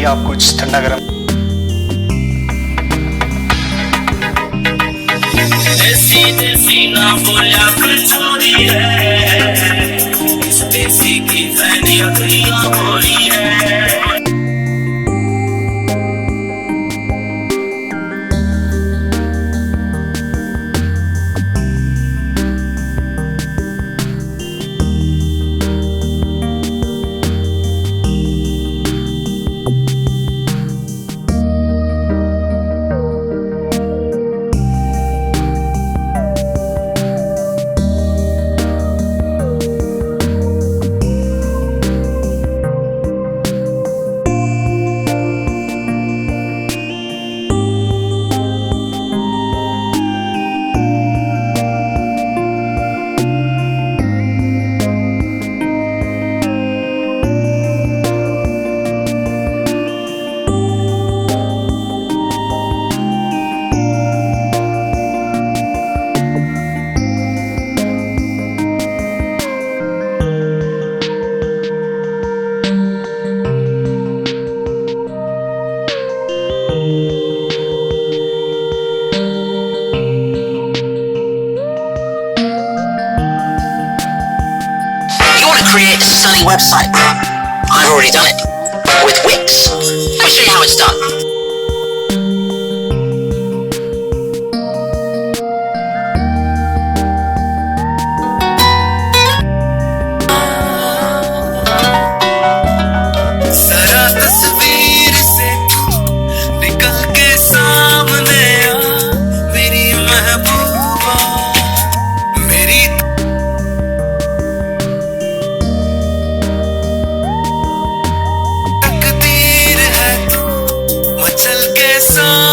आइए आप कुछ ठंडा गरम। देसी देसी ना बोलिया कचौड़ी है, इस देसी की फैनी दुनिया बोली है। Create a stunning website. I've already done it with Wix. Let me show you how it's done. जरा तस्वीर से निकल के सामने आ, मेरी महबूबा, मेरी तकदीर है तू, मचल के सामने